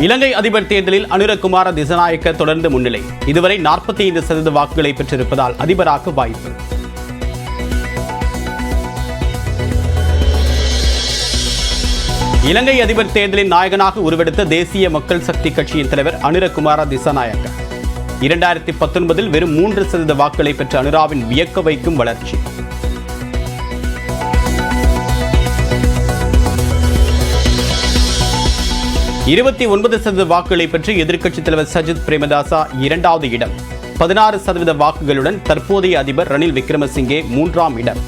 இலங்கை அதிபர் தேர்தலில் அனுரகுமார திசாநாயக்க தொடர்ந்து முன்னிலை. இதுவரை 45% வாக்குகளை பெற்றிருப்பதால் அதிபராக வாய்ப்பு. இலங்கை அதிபர் தேர்தலின் நாயகனாக உருவெடுத்த தேசிய மக்கள் சக்தி கட்சியின் தலைவர் அனுரகுமார திசாநாயக்க 2019 வெறும் 3% வாக்குகளை பெற்ற அனுராவின் வியக்க வைக்கும் வளர்ச்சி. இருபத்தி 9% வாக்குகளை பெற்று எதிர்க்கட்சித் தலைவர் சஜித் பிரேமதாசா 2வது இடம். 16% வாக்குகளுடன் தற்போதைய அதிபர் ரணில் விக்ரமசிங்கே 3ஆம் இடம்.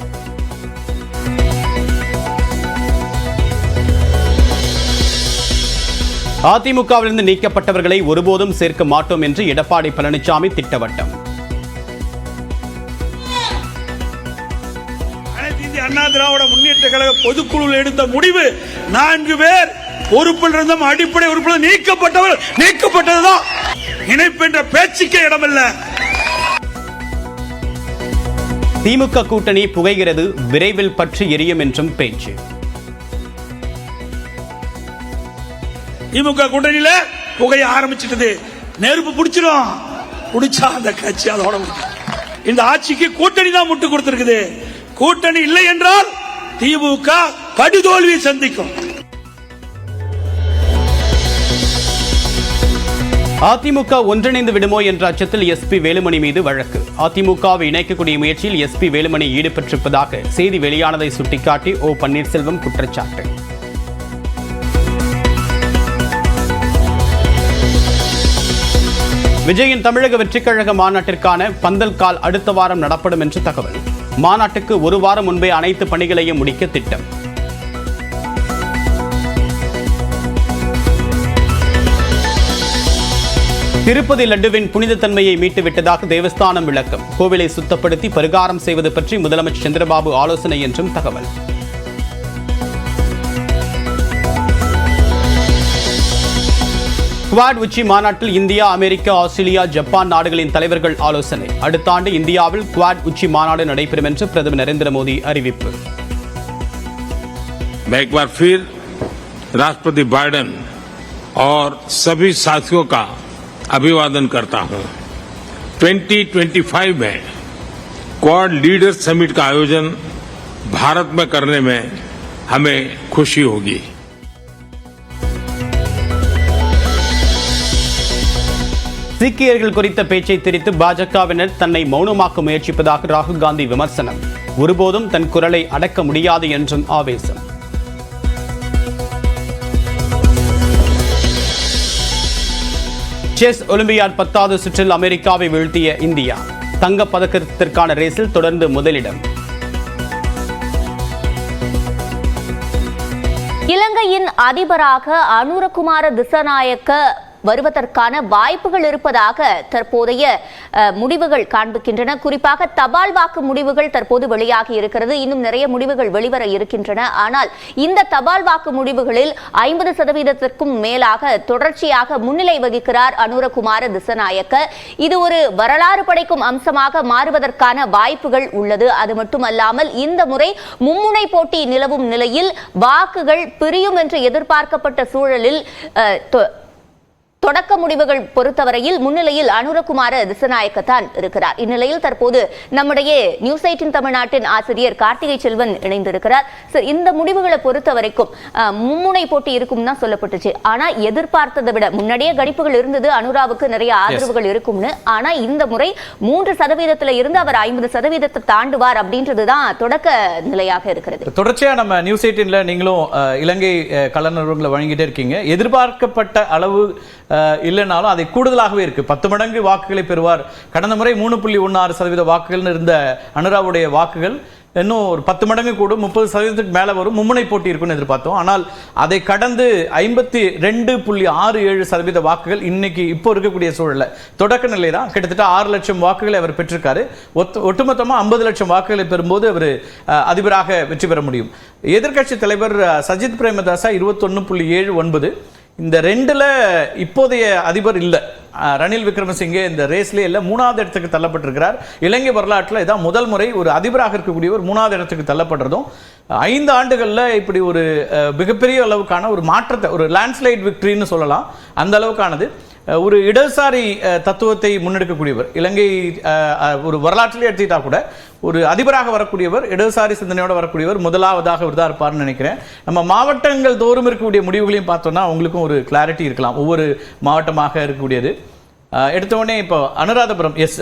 அதிமுகவிலிருந்து நீக்கப்பட்டவர்களை ஒருபோதும் சேர்க்க மாட்டோம் என்று எடப்பாடி பழனிசாமி திட்டவட்டம். அண்ணா திராவிட முன்னேற்ற கழக பொதுக்குழு எடுத்த முடிவு 4 பேர் பொறுப்பில் இருந்தும் அடிப்படை உறுப்பினர் நீக்கப்பட்டவர் நீக்கப்பட்டதுதான். இணைப்பு என்ற பேச்சுக்கே இடமில்ல. திமுக கூட்டணி புகைகிறது, விரைவில் பற்றி எரியும் என்றும் பேச்சு. திமுக கூட்டணியில புகைய ஆரம்பிச்சிட்டது. நெருப்பு பிடிச்சிடும். பிடிச்சா அந்த கட்சி அதோட இந்த ஆட்சிக்கு கூட்டணி தான் முட்டு கொடுத்திருக்குது. கூட்டணி இல்லை என்றால் திமுக படுதோல்வியை சந்திக்கும். அதிமுக ஒன்றிணைந்து விடுமோ என்ற அச்சத்தில் எஸ்பி வேலுமணி மீது வழக்கு. அதிமுகவை இணைக்கக்கூடிய முயற்சியில் எஸ்பி வேலுமணி ஈடுபட்டிருப்பதாக செய்தி வெளியானதை சுட்டிக்காட்டி ஓ பன்னீர்செல்வம் குற்றச்சாட்டு. விஜயின் தமிழக வெற்றிக் கழக மாநாட்டிற்கான பந்தல் கால் அடுத்த வாரம் நடப்படும் என்று தகவல். மாநாட்டுக்கு 1 வாரம் முன்பே அனைத்து பணிகளையும் முடிக்க திட்டம். திருப்பதி லட்டுவின் புனித தன்மையை மீட்டுவிட்டதாக தேவஸ்தானம் விளக்கம். கோவிலை சுத்தப்படுத்தி பரிகாரம் செய்வது பற்றி முதலமைச்சர் சந்திரபாபு ஆலோசனை என்றும் தகவல். குவாட் உச்சி மாநாட்டில் இந்தியா, அமெரிக்கா, ஆஸ்திரேலியா, ஜப்பான் நாடுகளின் தலைவர்கள் ஆலோசனை. அடுத்த ஆண்டு இந்தியாவில் குவாட் உச்சி மாநாடு நடைபெறும் என்று பிரதமர் நரேந்திர மோடி அறிவிப்பு. राष्ट्रपति बाइडेन और सभी साथियों का अभिवादन करता हूं। 2025 में क्वाड लीडर्स समिट का आयोजन भारत में करने में हमें खुशी होगी। சீக்கியர்கள் குறித்த பேச்சை திரித்து பாஜகவினர் தன்னை மௌனமாக்க முயற்சிப்பதாக ராகுல் காந்தி விமர்சனம். ஒருபோதும் தன் குரலை அடக்க முடியாது என்றும் ஆவேசம். செஸ் ஒலிம்பியாட் 10வது சுற்றில் அமெரிக்காவை வீழ்த்திய இந்தியா. தங்கப் பதக்கத்திற்கான ரேஸில் தொடர்ந்து முதலிடம். இலங்கையின் அதிபராக அனுரகுமார திசாநாயக்க வருவதற்கான வாய்ப்புகள் இருப்பதாக தற்போதைய முடிவுகள் காண்பிக்கின்றன. குறிப்பாக தபால் வாக்கு முடிவுகள் தற்போது வெளியாகி இருக்கிறது. இன்னும் நிறைய முடிவுகள் வெளிவர இருக்கின்றன. ஆனால் இந்த தபால் வாக்கு முடிவுகளில் 50%க்கும் மேலாக தொடர்ச்சியாக முன்னிலை வகிக்கிறார் அனுரகுமார திசாநாயக்க. இது ஒரு வரலாறு படைக்கும் அம்சமாக மாறுவதற்கான வாய்ப்புகள் உள்ளது. அது மட்டுமல்லாமல் இந்த முறை மும்முனை போட்டி நிலவும் நிலையில் வாக்குகள் பிரியும் என்று எதிர்பார்க்கப்பட்ட சூழலில் தொடக்க முடிவுகள் பொறுத்தவரையில் முன்னிலையில் அனுரகுமார திசாநாயக்க தான் இருக்கிறார். இந்நிலையில் தற்போது நம்முடைய நியூஸ் 18 தமிழ்நாட்டின் ஆசிரியர் கார்த்திகை செல்வன் இணைந்திருக்கிறார். சார், இந்த முடிவுகளை பொறுத்த வரைக்கும் மும்முனை போட்டி இருக்கும் தான் சொல்லப்பட்டுச்சு. ஆனா எதிர்பார்த்ததை விட முன்னாடியே கணிப்புகள் இருந்தது அனுராவுக்கு நிறைய ஆதரவுகள் இருக்கும்னு. ஆனா இந்த முறை 3% இருந்து அவர் 50% தாண்டுவார் அப்படின்றதுதான் தொடக்க நிலையாக இருக்கிறது. தொடர்ச்சியா நம்ம நியூஸ் 18ல நீங்களும் இலங்கை கள நிறுவனங்களை வழங்கிட்டே இருக்கீங்க. எதிர்பார்க்கப்பட்ட அளவு இல்லைனாலும் அதை கூடுதலாகவே இருக்கு. 10 மடங்கு வாக்குகளை பெறுவார். கடந்த முறை 3.16% வாக்குகள் இருந்த அனுராவுடைய வாக்குகள் இன்னும் ஒரு 10 மடங்கு கூடும், 30% மேல வரும், மும்முனை போட்டி இருக்குன்னு எதிர்பார்த்தோம். ஆனால் அதை கடந்து 52.67% வாக்குகள் இன்னைக்கு இப்போ இருக்கக்கூடிய சூழல்ல தொடக்க நிலை தான். கிட்டத்தட்ட 6 லட்சம் வாக்குகளை அவர் பெற்றிருக்காரு. ஒட்டுமொத்தமா 50 லட்சம் வாக்குகளை பெறும்போது அவர் அதிபராக வெற்றி பெற முடியும். எதிர்க்கட்சி தலைவர் சஜித் பிரேமதாசா 21.79. இந்த 2ல இப்போதைய அதிபர் இல்லை, ரணில் விக்ரமசிங்கே இந்த ரேஸ்லேயே இல்லை, 3வது இடத்துக்கு தள்ளப்பட்டிருக்கிறார். இலங்கை வரலாற்றில் இதான் முதல் முறை ஒரு அதிபராக இருக்கக்கூடியவர் 3வது இடத்துக்கு தள்ளப்படுறதும் 5 ஆண்டுகளில் இப்படி ஒரு மிகப்பெரிய அளவுக்கான ஒரு மாற்றத்தை, ஒரு லேண்ட்ஸ்லைட் விக்டரின்னு சொல்லலாம், அந்த அளவுக்கானது. ஒரு இடதுசாரி தத்துவத்தை முன்னெடுக்கக்கூடியவர், இலங்கை ஒரு வரலாற்றிலே எடுத்துக்கிட்டா கூட ஒரு அதிபராக வரக்கூடியவர், இடதுசாரி சிந்தனையோடு வரக்கூடியவர் முதலாவதாக விருதா இருப்பார்னு நினைக்கிறேன். நம்ம மாவட்டங்கள் தோறும் இருக்கக்கூடிய முடிவுகளையும் பார்த்தோம்னா அவங்களுக்கும் ஒரு கிளாரிட்டி இருக்கலாம், ஒவ்வொரு மாவட்டமாக இருக்கக்கூடியது. எடுத்தோடனே இப்போ அனுராதபுரம், எஸ்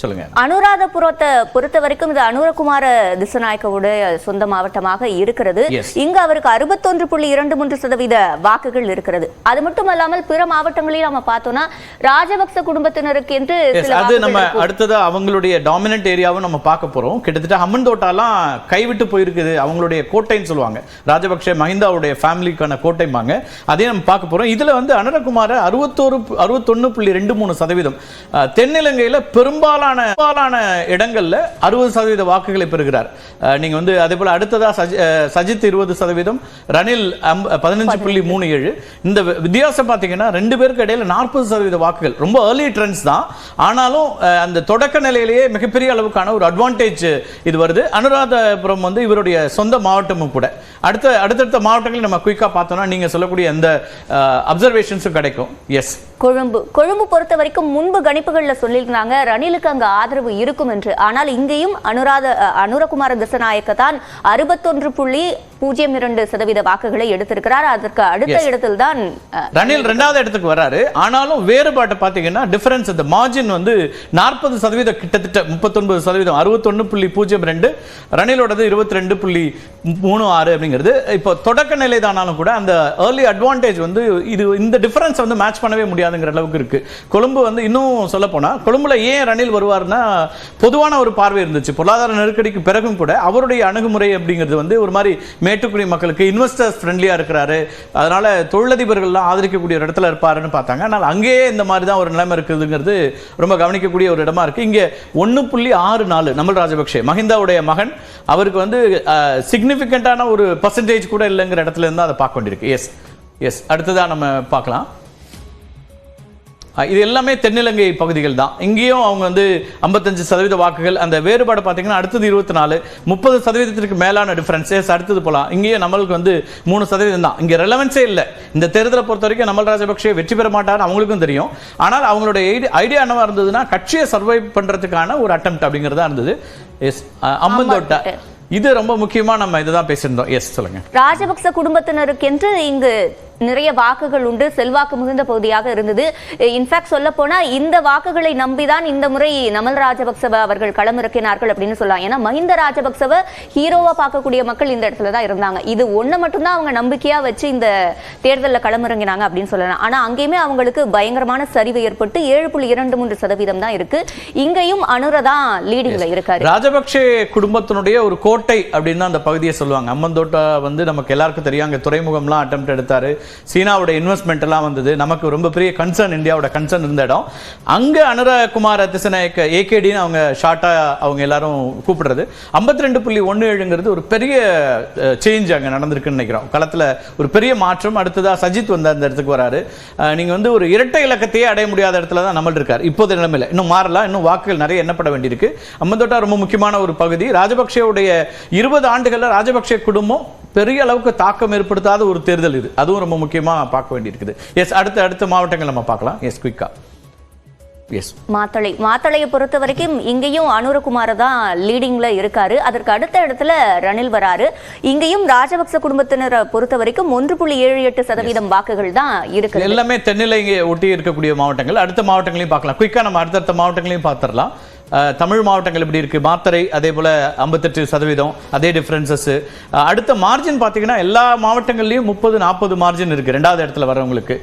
சொல்லுங்க. அனுராதபுரத்தை பொறுத்த வரைக்கும் இது அனுரகுமார திசநாயக்கவுடைய சொந்த மாவட்டமாக இருக்கிறது. இங்கு அவருக்கு 61.23% வாக்குகள் இருக்கிறது. அது மட்டுமல்லாமல் பிற மாவட்டங்களில் நம்ம பார்த்தோம்னா ராஜபக்ச குடும்பத்தினருக்கு என்று அது நம்ம அடுத்தது அவங்களுடைய டாமினன்ட் ஏரியாவும் நம்ம பார்க்க போறோம். கிட்டத்தட்ட ஹம்மந்தோட்டாலாம் கைவிட்டு போயிருக்குது, அவங்களுடைய கோட்டைன்னு சொல்லுவாங்க, ராஜபக்சே மஹிந்தாவுடைய ஃபேமிலிக்கான கோட்டைம்பாங்க. அதையும் நம்ம பார்க்க போறோம். இதுல வந்து அனுரகுமார 61.23%. தென்னிலங்கையில் பெரும்பாலான இடங்கள்ல 60% வாக்குகளை பெறுகிறார். நீங்க வந்து அதே போல அடுத்ததா சஜித் 20%, ரணில் 15.37. இந்த வித்தியாசம் பார்த்தீங்கன்னா 2 பேருக்கு இடையில 40% வாக்குகள். ரொம்ப ஏர்லி ட்ரெண்ட்ஸ் தான், ஆனாலும் அந்த தொடக்க நிலையிலேயே மிகப்பெரிய அளவுக்கான ஒரு அட்வான்டேஜ் இது வருது. அனுராதபுரம் வந்து இவருடைய சொந்த மாவட்டமும் கூட. அடுத்தடுத்த மாவட்டங்களில் நம்ம குயிக்கா பார்த்தோம்னா நீங்க சொல்லக்கூடிய அந்த அப்சர்வேஷன்ஸும் கிடைக்கும். எஸ், கொழும்பு பொறுத்த வரைக்கும் முன்பு கணிப்புகள்ல சொல்லியிருந்தாங்க ரணிலுக்கு அங்கு ஆதரவு இருக்கும் என்று. ஆனால் இங்கேயும் அனுரகுமார திசநாயக்க தான் 61.02% வாக்குகளை எடுத்திருக்கிறார். அதற்கு அடுத்த இடத்தில் தான் ரணில் 2வது இடத்துக்கு வராரு. ஆனாலும் வேறுபாட்டை பார்த்தீங்கன்னா டிஃபரன்ஸ், அந்த மார்ஜின் வந்து 40%, கிட்டத்தட்ட 39%, 61.02, ரணிலோடது 22.36 அப்படிங்கிறது. இப்போ தொடக்க நிலை தானாலும் கூட அந்த ஏர்லி அட்வான்டேஜ் வந்து இது இந்த டிஃபரன்ஸ் வந்து மேட்ச் பண்ணவே முடியாதுங்கிற அளவுக்கு இருக்கு. கொழும்பு வந்து இன்னும் சொல்ல போனா கொழும்புல ஏன் ரணில் வருவார்னா பொதுவான ஒரு பார்வை இருந்துச்சு. பொருளாதார நெருக்கடிக்கு பிறகும் கூட அவருடைய அணுகுமுறை அப்படிங்கிறது வந்து ஒரு மாதிரி மேட்டுக்குடி மக்களுக்கு இன்வெஸ்டர்ஸ் ஃப்ரெண்ட்லியா இருக்கிறாரு, அதனால தொழிலதிபர்கள்லாம் ஆதரிக்கக்கூடிய ஒரு இடத்துல இருப்பாருன்னு பார்த்தாங்க. ஆனால் அங்கேயே இந்த மாதிரி தான் ஒரு நிலைமை இருக்குதுங்கிறது ரொம்ப கவனிக்கக்கூடிய ஒரு இடமா இருக்கு. இங்க 1.64 நமல் ராஜபக்சே மஹிந்தாவுடைய மகன், அவருக்கு வந்து சிக்னிஃபிகண்டான ஒரு பர்சன்டேஜ் கூட இல்லைங்கிற இடத்துல இருந்தால் அதை பார்க்க வேண்டியிருக்கு. எஸ் எஸ் அடுத்ததான் நம்ம பார்க்கலாம். இது எல்லாமே தென்னிலங்கை பகுதிகள் தான். இங்கேயும் அவங்க வந்து 55% வாக்குகள். அந்த வேறுபாடு பார்த்தீங்கன்னா அடுத்தது 24, 30% மேலான டிஃபரன்ஸ். அடுத்தது போலாம். இங்கேயும் நம்மளுக்கு வந்து 3% தான். இங்கே ரெலவன்ஸே இல்லை. இந்த தேர்தலை பொறுத்த வரைக்கும் நமல் ராஜபக்சே வெற்றி பெற மாட்டார்னு அவங்களுக்கும் தெரியும். ஆனால் அவங்களுடைய ஐடியா என்னவா இருந்ததுன்னா கட்சியை சர்வைவ் பண்றதுக்கான ஒரு அட்டெம்ப்ட் அப்படிங்கிறதா இருந்தது. எஸ், அம்பந்தோட்டா இது ரொம்ப முக்கியமா நம்ம இதுதான் பேசியிருந்தோம். எஸ் சொல்லுங்க. ராஜபக்ச குடும்பத்தினருக்கு என்று இங்கு நிறைய வாக்குகள் உண்டு, செல்வாக்கு மிகுந்த பகுதியாக இருந்தது. இன்ஃபேக்ட் சொல்ல போனா இந்த வாக்குகளை நம்பிதான் இந்த முறை நமல் ராஜபக்சவ அவர்கள் களமிறக்கினார்கள் அப்படின்னு சொல்லலாம். ஏன்னா மஹிந்த ராஜபக்சவ ஹீரோவா பார்க்கக்கூடிய மக்கள் இந்த இடத்துல தான் இருந்தாங்க. இது ஒண்ணு மட்டும்தான் அவங்க நம்பிக்கையா வச்சு இந்த தேர்தலில் களமிறங்கினாங்க அப்படின்னு சொல்லலாம். ஆனா அங்கேயுமே அவங்களுக்கு பயங்கரமான சரிவு ஏற்பட்டு 7.23% தான் இருக்கு. இங்கேயும் அனுரதான் லீடிங்ல இருக்காரு. ராஜபக்சே குடும்பத்தினுடைய ஒரு கோட்டை அப்படின்னு அந்த பகுதியை சொல்லுவாங்க. அம்மந்தோட்டா வந்து நமக்கு எல்லாருக்கும் தெரியும். அங்க துறைமுகம்லாம் அட்டெம்ப்ட் எடுத்தாரு, சீனாவோட இன்வெஸ்ட்மெண்ட் எல்லாம் வந்தது, நமக்கு ரொம்ப பெரிய கன்சர்ன், இந்தியாவோட கன்சர்ன் இருந்த இடம். அங்க அனுரகுமார திசநாயக்க ஏகேடின்னு அவங்க ஷார்ட்டா அவங்க எல்லாரும் கூப்பிடுறது. 52.17 ஒரு பெரிய சேஞ்ச் அங்க நடந்திருக்குன்னு நினைக்கிறோம். களத்துல ஒரு பெரிய மாற்றம். அடுத்ததா சஜித் வந்து அந்த இடத்துக்கு வராரு. நீங்க வந்து ஒரு இரட்டை இலக்கத்தையே அடைய முடியாத இடத்துல தான் நம்ம இருக்காரு இப்போது நிலைமையில. இன்னும் மாறலாம், இன்னும் வாக்குகள் நிறைய எண்ணப்பட வேண்டியிருக்கு. அம்பந்தோட்டா ரொம்ப முக்கியமான ஒரு பகுதி. ராஜபக்சேவுடைய 20 ஆண்டுகள்ல ராஜபக்சே குடும்பம் பெரிய அளவுக்கு தாக்கம் ஏற்படுத்தாத ஒரு தேர்தல் இது. அதுவும் ரொம்ப முக்கியமா பார்க்க வேண்டியிருக்குது. எஸ், அடுத்த மாவட்டங்கள் நம்ம பார்க்கலாம். எஸ் குயிக்கா. எஸ், மாத்தளையை பொறுத்த வரைக்கும் இங்கேயும் அனுரகுமார தான் லீடிங்ல இருக்காரு. அதற்கு அடுத்த இடத்துல ரணில் வராரு. இங்கேயும் ராஜபக்ச குடும்பத்தினரை பொறுத்த வரைக்கும் 1.78% வாக்குகள் தான் இருக்கு. எல்லாமே தென்னிலங்கை ஒட்டி இருக்கக்கூடிய மாவட்டங்கள். அடுத்த மாவட்டங்களையும் பார்க்கலாம். குயிக்கா நம்ம அடுத்த மாவட்டங்களையும் பார்த்துடலாம். தமிழ் மாவட்டங்கள் எப்படி இருக்கு? மாத்தறை அதே போல 58%, அதே டிஃபரன்சஸ். அடுத்த மார்ஜின் பார்த்தீங்கன்னா எல்லா மாவட்டங்கள்லையும் 30-40 மார்ஜின் இருக்கு. 2வது இடத்துல வரவங்களுக்கு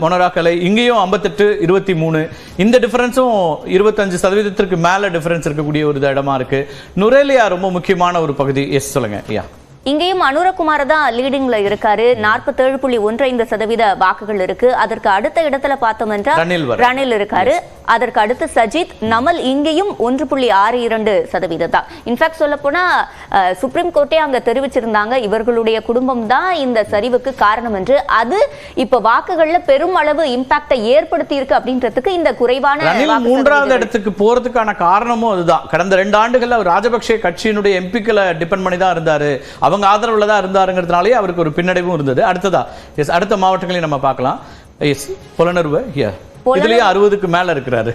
மொனராக்கலை இங்கேயும் 58-23. இந்த டிஃபரன்ஸும் 25% மேல டிஃபரன்ஸ் இருக்கக்கூடிய ஒரு இடமா இருக்கு. நுரேலியா ரொம்ப முக்கியமான ஒரு பகுதி. எஸ் சொல்லுங்க. யா, இங்கேயும் அனுரகுமார் தான் லீடிங்ல இருக்காரு. 47.15% வாக்குகள் இருக்கு. அதற்கு அடுத்த இடத்துல பார்த்தோம் என்றால் ரணில் இருக்காரு. அதற்கு அடுத்து சஜித், நமல் இங்கேயும் 1.62% தான். இன்ஃபேக்ட் சொல்ல போனா சுப்ரீம் கோர்ட்டே அங்க தெரிவிச்சிருந்தாங்க இவர்களுடைய குடும்பம் தான் இந்த சரிவுக்கு காரணம் என்று. அது இப்ப வாக்குகள்ல பெரும் அளவு இம்பாக்டை ஏற்படுத்தி இருக்கு அப்படின்றதுக்கு இந்த குறைவான மூன்றாவது இடத்துக்கு போறதுக்கான காரணமும் அதுதான். கடந்த 2 ஆண்டுகள்ல அவர் ராஜபக்சே கட்சியினுடைய எம்பிக்களை டிபெண்ட் பண்ணி தான் இருந்தாரு, அவங்க ஆதரவுல தான் இருந்தாருங்கிறதுனாலே அவருக்கு ஒரு பின்னடைவும் இருந்தது. அடுத்த மாவட்டங்களையும் நம்ம பார்க்கலாம். புலனர்வு இதுலயே 60க்கு மேல இருக்கிறாரு.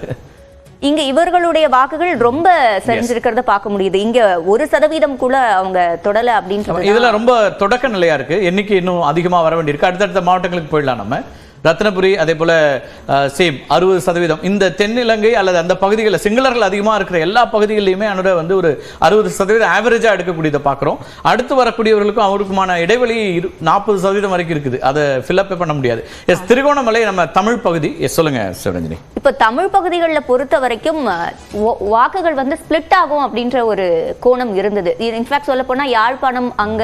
இங்க இவர்களுடைய வாக்குகள் ரொம்ப சரிஞ்சிருக்கிறத பார்க்க முடியுது. இங்க 1% கூட அவங்க தொடல அப்படின்னு இதுல ரொம்ப தொடக்க நிலையா இருக்கு. எண்ணிக்கை இன்னும் அதிகமா வர வேண்டியிருக்கு. அடுத்தடுத்த மாவட்டங்களுக்கு போயிடலாம். நம்ம ரத்னபுரி அதே போல சேம் 60%. இந்த தென்னிலங்கை அல்லது அந்த பகுதிகளில் சிங்களர்கள் அதிகமாக இருக்கிற எல்லா பகுதிகளிலுமே அனுர வந்து ஒரு 60% ஆவரேஜா எடுக்கக்கூடியதை பார்க்குறோம். அடுத்து வரக்கூடியவர்களுக்கும் அவருக்குமான இடைவெளி 40% வரைக்கும் இருக்குது. அதை ஃபில்அப் பண்ண முடியாது. திருகோணமலை நம்ம தமிழ் பகுதி. சொல்லுங்க சிவரஞ்சனி. இப்ப தமிழ் பகுதிகளில் பொறுத்த வரைக்கும் வாக்குகள் வந்து ஸ்பிளிட் ஆகும் அப்படின்ற ஒரு கோணம் இருந்தது. இன்ஃபேக்ட் சொல்ல போனா யாழ்ப்பாணம் அங்க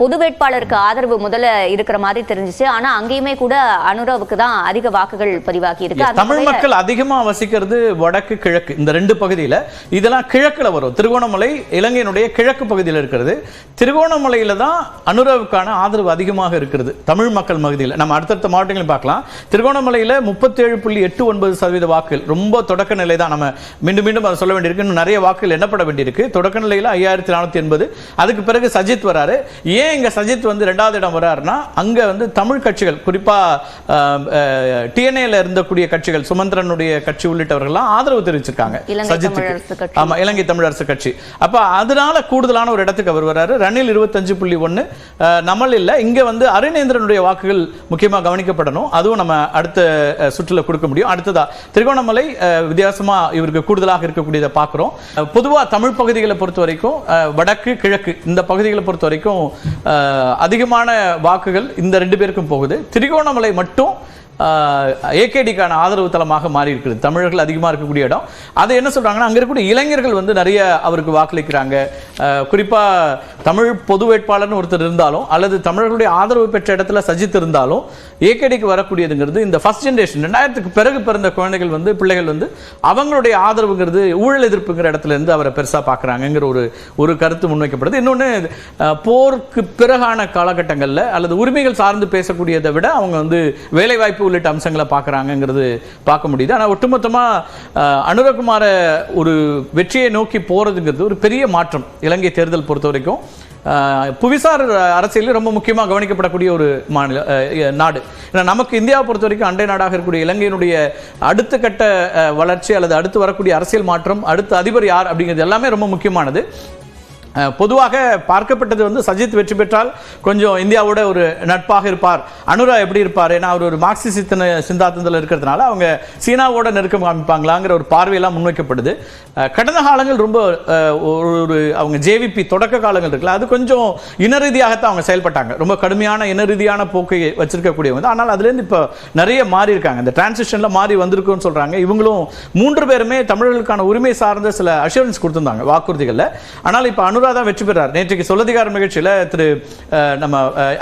பொது வேட்பாளருக்கு ஆதரவு முதல்ல இருக்கிற மாதிரி தெரிஞ்சிச்சு. ஆனா அங்கேயுமே கூட அனுராவுக்கு தான் அதிக வாக்குகள் பதிவாகி இருக்கு. தமிழ் மக்கள் அதிகமா வசிக்கிறது வடக்கு கிழக்கு இந்த 2 பகுதியில. இதெல்லாம் கிழக்குல வரும். திருகோணமலை இலங்கையினுடைய கிழக்கு பகுதியில் இருக்கிறது. திருகோணமலையில தான் அனுராவுக்கான ஆதரவு அதிகமாக இருக்கிறது தமிழ் மக்கள் பகுதியில். நம்ம அடுத்தடுத்த மாவட்டங்களை பார்க்கலாம். திருகோணமலையில 37.89% வாக்குகள் ரொம்ப தொடக்க நிலை தான். நம்ம மீண்டும் மீண்டும் அதை சொல்ல வேண்டியிருக்கு. இன்னும் நிறைய வாக்குகள் எண்ணப்பட வேண்டியிருக்கு. தொடக்க நிலையில 5480. அதுக்கு பிறகு சஜித் வராரு. ஏன் இங்க சஜித் வந்து 2வது இடம் வராருன்னா அங்க வந்து தமிழ் கட்சிகள் குறிப்பா டிஎன்ஏல இருந்தக்கூடிய கட்சிகள் சுமந்திரனுடைய கட்சி உள்ளிட்டவர்கள்லாம் ஆதரவு தெரிவிச்சிருக்காங்க சஜித்துக்கு. ஆமா, இலங்கை தமிழரசு கட்சி. அப்ப அதனால கூடுதலான ஒரு இடத்துக்கு அவர் வராரு. ரணில் 25.1, நமல் இல்ல. இங்க வந்து அருணேந்திரனுடைய வாக்குகள் முக்கியமா கவனிக்கப்படணும். அதுவும் நம்ம அடுத்த சுற்றுல கொடுக்க முடியும். அடுத்ததா திருகோணமலை வித்தியாசமா இவருக்கு கூடுதலாக இருக்கக்கூடியதை பார்க்கிறோம். பொதுவா தமிழ் பகுதிகளை பொறுத்த வரைக்கும் வடக்கு கிழக்கு இந்த பகுதிகளை பொறுத்த வரைக்கும் அதிகமான வாக்குகள் இந்த 2 பேருக்கும் போகுது. திருகோணமலை மட்டும் ஏகேடிக்கான ஆதரவு தளமாக மாறி இருக்கிறது. தமிழர்கள் அதிகமாக இருக்கக்கூடிய இடம். அதை என்ன சொல்றாங்கன்னா அங்க இருக்கக்கூடிய இளைஞர்கள் வந்து நிறைய அவருக்கு வாக்களிக்கிறாங்க. குறிப்பா தமிழ் பொது வேட்பாளர்னு ஒருத்தர் இருந்தாலும் அல்லது தமிழர்களுடைய ஆதரவு பெற்ற இடத்துல சஜித் இருந்தாலும் ஏகேடிக்கு வரக்கூடியதுங்கிறது இந்த ஃபர்ஸ்ட் ஜெனரேஷன் 2000க்கு பிறகு பிறந்த குழந்தைகள் வந்து பிள்ளைகள் வந்து அவங்களுடைய ஆதரவுங்கிறது ஊழல் எதிர்ப்புங்கிற இடத்துல இருந்து அவரை பெருசா பார்க்குறாங்கிற ஒரு கருத்து முன்வைக்கப்படுது. இன்னொன்று போருக்கு பிறகான காலகட்டங்களில் அல்லது உரிமைகள் சார்ந்து பேசக்கூடியதை விட அவங்க வந்து வேலைவாய்ப்பு உள்ளிட்ட அம்சங்களை பார்க்குறாங்கிறது பார்க்க முடியுது. ஆனால் ஒட்டுமொத்தமாக அனுரகுமார ஒரு வெற்றியை நோக்கி போறதுங்கிறது ஒரு பெரிய மாற்றம் இலங்கை தேர்தல் பொறுத்த வரைக்கும். புவிசார் அரசியலில் ரொம்ப முக்கியமாக கவனிக்கப்படக்கூடிய ஒரு நாடு. ஏன்னா நமக்கு இந்தியாவை பொறுத்த வரைக்கும் அண்டை நாடாக இருக்கக்கூடிய இலங்கையினுடைய அடுத்த கட்ட வளர்ச்சி அல்லது அடுத்து வரக்கூடிய அரசியல் மாற்றம், அடுத்த அதிபர் யார் அப்படிங்கிறது எல்லாமே ரொம்ப முக்கியமானது. பொதுவாக பார்க்கப்பட்டது வந்து சஜித் வெற்றி பெற்றால் கொஞ்சம் இந்தியாவோட ஒரு நட்பாக இருப்பார். அனுரா எப்படி இருப்பார்? ஏன்னா அவர் ஒரு மார்க்சிஸ்ட் சிந்தாந்தத்தில் இருக்கிறதுனால அவங்க சீனாவோட நெருக்கம் காமிப்பாங்களாங்கிற ஒரு பார்வையெல்லாம் முன்வைக்கப்படுது. கடந்த காலங்கள் ரொம்ப ஒரு அவங்க ஜேவிபி தொடக்க காலங்கள் இருக்குல்ல, அது கொஞ்சம் இன ரீதியாகத்தான் அவங்க செயல்பட்டாங்க. ரொம்ப கடுமையான இன ரீதியான போக்கை வச்சிருக்கக்கூடியவங்க. ஆனால் அதுலேருந்து இப்போ நிறைய மாறி இருக்காங்க. இந்த டிரான்சிஷன்ல மாறி வந்திருக்குன்னு சொல்றாங்க. இவங்களும் 3 பேருமே தமிழர்களுக்கான உரிமை சார்ந்த சில அஷூரன்ஸ் கொடுத்திருந்தாங்க வாக்குறுதிகளில். ஆனால் இப்போ தான் வெற்றி பெறார். நேற்றைக்கு சொல்லதிகாரம் நிகழ்ச்சியில் நம்ம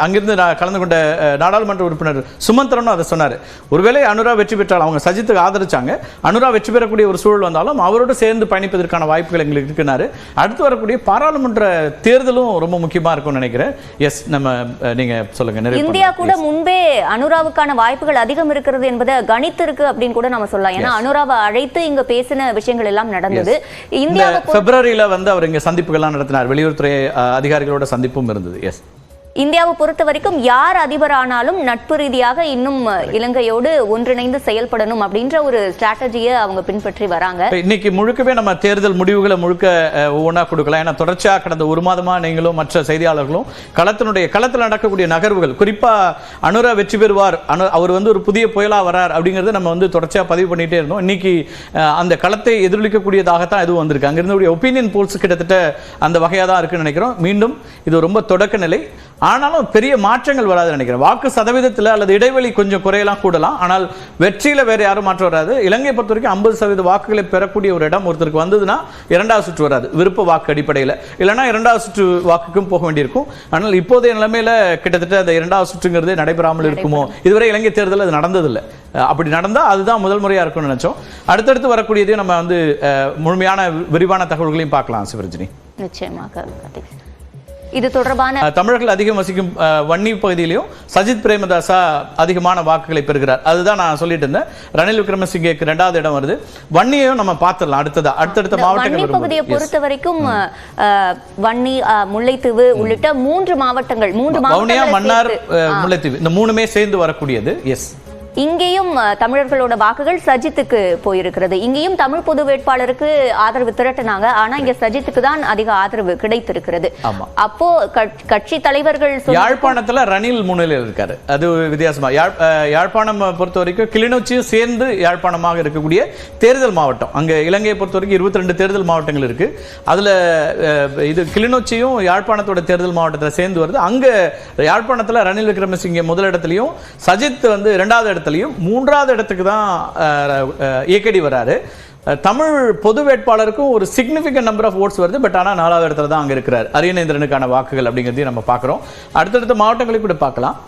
அங்கிருந்து கலந்து கொண்ட நாடாளுமன்ற உறுப்பினர் சுமந்திரனும் அதை சொன்னார். ஒருவேளை அனுரா வெற்றி பெற்றால் அவங்க சஜித்துக்கு ஆதரிச்சாங்க. அனுரா வெற்றி பெறக்கூடிய ஒரு சூழல் வந்தாலும் அவரோடு சேர்ந்து பயணிப்பதற்கான வாய்ப்புகள் எங்களுக்கு இருக்குனாரு. அடுத்து வரக்கூடிய பாராளுமன்ற தேர்தலும் ரொம்ப முக்கியமா இருக்கும்னு நினைக்கிறேன். எஸ், நம்ம நீங்க சொல்லுங்க. இந்தியா கூட முன்பே அனுராவுக்கான வாய்ப்புகள் அதிகம் இருக்கிறது என்பதை கணித்து இருக்கு அப்படின்னு கூட நம்ம சொல்லலாம். ஏன்னா அனுராவை அழைத்து இங்க பேசின விஷயங்கள் எல்லாம் நடந்தது. இந்தியா பிப்ரவரியில வந்து அவர் இங்க சந்திப்புகள்லாம் நடத்தினார். வெளியுறவுத்துறை அதிகாரிகளோட சந்திப்பும் இருந்தது. எஸ், இந்தியாவை பொறுத்த வரைக்கும் யார் அதிபர் ஆனாலும் நட்பு ரீதியாக இன்னும் இலங்கையோடு ஒன்றிணைந்து செயல்படணும் அப்படின்ற ஒரு ஸ்ட்ராட்டஜியை அவங்க பின்பற்றி வராங்க. இன்னைக்கு முழுக்கவே நம்ம தேர்தல் முடிவுகளை முழுக்க ஒவ்வொன்றா கொடுக்கலாம். ஏன்னா தொடர்ச்சியா கடந்த 1 மாதமா நீங்களும் மற்ற செய்தியாளர்களும் களத்தில் நடக்கக்கூடிய நகர்வுகள், குறிப்பா அனுரா வெற்றி பெறுவார், அவர் வந்து ஒரு புதிய புயலா வரார் அப்படிங்கறது நம்ம வந்து தொடர்ச்சியா பதிவு பண்ணிட்டே இருந்தோம். இன்னைக்கு அந்த களத்தை எதிரொலிக்கக்கூடியதாகத்தான் எதுவும் வந்திருக்கு. அங்கிருந்தக்கூடிய ஒப்பீனியன் போல்ஸ் கிட்டத்தட்ட அந்த வகையா தான் இருக்குன்னு நினைக்கிறோம். மீண்டும் இது ரொம்ப தொடக்க நிலை. ஆனாலும் பெரிய மாற்றங்கள் வராதுன்னு நினைக்கிறேன். வாக்கு சதவீதத்தில் அல்லது இடைவெளி கொஞ்சம் குறையலாம் கூடலாம், ஆனால் வெற்றியில வேற யாரும் மாற்றம் வராது. இலங்கை பொறுத்த வரைக்கும் 50% வாக்குகளை பெறக்கூடிய ஒரு இடம் ஒருத்தருக்கு வந்ததுன்னா இரண்டாவது சுற்று வராது, விருப்ப வாக்கு அடிப்படையில். இல்லைன்னா இரண்டாவது சுற்று வாக்குக்கும் போக வேண்டியிருக்கும். ஆனால் இப்போதைய நிலைமையில கிட்டத்தட்ட அந்த இரண்டாவது சுற்றுங்கிறது நடைபெறாமல் இருக்குமோ? இதுவரை இலங்கை தேர்தல் அது நடந்ததில்லை. அப்படி நடந்தா அதுதான் முதல் முறையா இருக்கும்னு நினைச்சோம். அடுத்தடுத்து வரக்கூடியதையும் நம்ம வந்து முழுமையான விரிவான தகவல்களையும் பார்க்கலாம் சிவரஞ்சனி. நிச்சயமாக. இது தொடர்பான தமிழர்கள் அதிகம் வசிக்கும் வன்னி பகுதியிலையும் சஜித் பிரேமதாசா அதிகமான வாக்குகளை பெறுகிறார். அதுதான் நான் சொல்லிட்டு இருந்தேன். ரணில் விக்ரமசிங்கேக்கு 2வது இடம் வருது. வன்னியையும் நம்ம பார்த்துடலாம் அடுத்த மாவட்டங்கள் பகுதியை பொறுத்த வரைக்கும் வன்னி, முல்லைத்தீவு உள்ளிட்ட 3 மாவட்டங்கள், 3 வவுனியா, மன்னார், முல்லைத்தீவு, இந்த 3மே சேர்ந்து வரக்கூடியது. எஸ், இங்கேயும் தமிழர்களோட வாக்குகள் சஜித்துக்கு போயிருக்கிறது. இங்கேயும் தமிழ் பொது வேட்பாளருக்கு ஆதரவு திரட்டினாங்க. ஆனா இங்க சஜித்துக்கு தான் அதிக ஆதரவு கிடைத்திருக்கிறது. அப்போ கட்சி தலைவர்கள் யாழ்ப்பாணத்துல ரணில் முன்னிலையில் இருக்காரு. அது வித்தியாசமா. யாழ்ப்பாணம் பொறுத்த வரைக்கும் கிளிநொச்சியும் சேர்ந்து யாழ்ப்பாணமாக இருக்கக்கூடிய தேர்தல் மாவட்டம். அங்க இலங்கையை பொறுத்த வரைக்கும் 22 தேர்தல் மாவட்டங்கள் இருக்கு. அதுல இது கிளிநொச்சியும் யாழ்ப்பாணத்தோட தேர்தல் மாவட்டத்தில் சேர்ந்து வருது. அங்க யாழ்ப்பாணத்துல ரணில் விக்ரமசிங்கே முதலிடத்திலையும் சஜித் வந்து 2வது 3வது இடத்துக்கு தான் ஏகடி வராரு. தமிழ் பொது வேட்பாளருக்கும் ஒரு சிக்னிபிகன்ட் நம்பர் ஆஃப் ஓட்ஸ் வருது. பட் ஆனால் 4வது இடத்துல தான் அங்க இருக்கிறார். அரியநேந்திரனுக்கான வாக்குகள் அப்படிங்கிறதையும் நம்ம பார்க்கிறோம். அடுத்தடுத்த மாவட்டங்களை கூட பார்க்கலாம்.